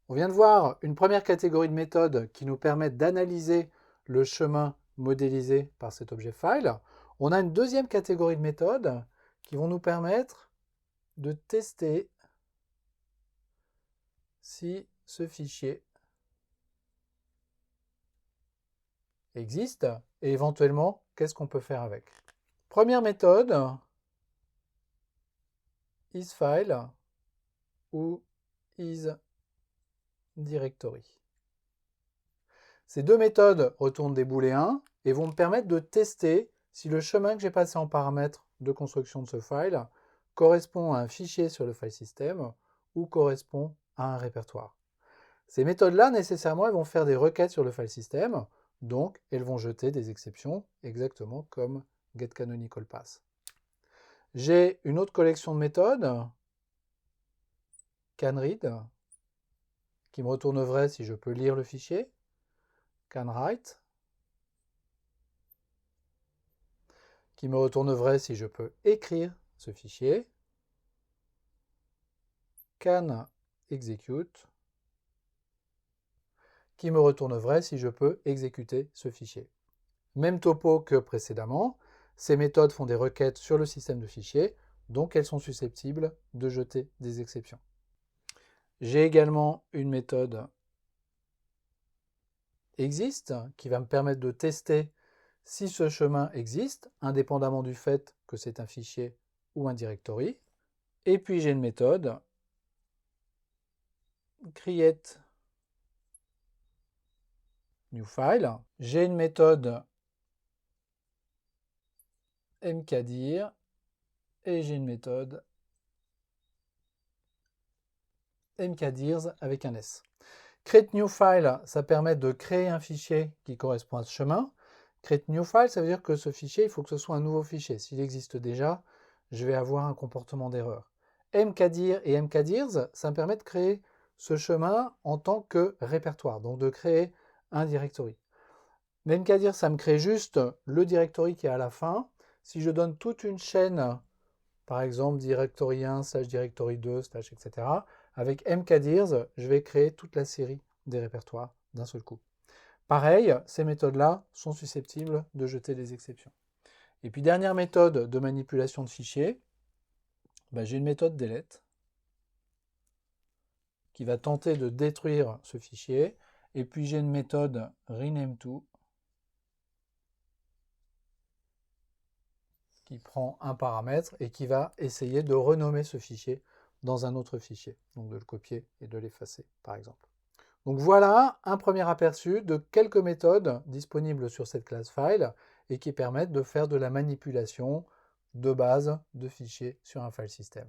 On vient de voir une première catégorie de méthodes qui nous permettent d'analyser le chemin modélisé par cet objet file. On a une deuxième catégorie de méthodes qui vont nous permettre de tester si ce fichier existe et éventuellement qu'est-ce qu'on peut faire avec. Première méthode, isFile ou isDirectory. Ces deux méthodes retournent des booléens et vont me permettre de tester si le chemin que j'ai passé en paramètres de construction de ce file correspond à un fichier sur le file system ou correspond à un répertoire. Ces méthodes-là, nécessairement, elles vont faire des requêtes sur le file system, donc elles vont jeter des exceptions, exactement comme getCanonicalPath. J'ai une autre collection de méthodes, canRead, qui me retourne vrai si je peux lire le fichier, canWrite, qui me retourne vrai si je peux écrire ce fichier, canExecute, qui me retourne vrai si je peux exécuter ce fichier. Même topo que précédemment, ces méthodes font des requêtes sur le système de fichiers, donc elles sont susceptibles de jeter des exceptions. J'ai également une méthode existe qui va me permettre de tester si ce chemin existe, indépendamment du fait que c'est un fichier ou un directory. Et puis j'ai une méthode create new file. J'ai une méthode mkdir et j'ai une méthode mkdirs avec un S. Create new file, ça permet de créer un fichier qui correspond à ce chemin. Create new file, ça veut dire que ce fichier, il faut que ce soit un nouveau fichier. S'il existe déjà, je vais avoir un comportement d'erreur. mkdir et mkdirs, ça me permet de créer ce chemin en tant que répertoire, donc de créer un directory. Mais mkdir, ça me crée juste le directory qui est à la fin. Si je donne toute une chaîne, par exemple directory 1, directory 2, etc., avec mkdirs, je vais créer toute la série des répertoires d'un seul coup. Pareil, ces méthodes-là sont susceptibles de jeter des exceptions. Et puis dernière méthode de manipulation de fichiers, j'ai une méthode delete qui va tenter de détruire ce fichier. Et puis j'ai une méthode rename2 qui prend un paramètre et qui va essayer de renommer ce fichier dans un autre fichier, donc de le copier et de l'effacer par exemple. Donc voilà un premier aperçu de quelques méthodes disponibles sur cette classe file et qui permettent de faire de la manipulation de base de fichiers sur un file system.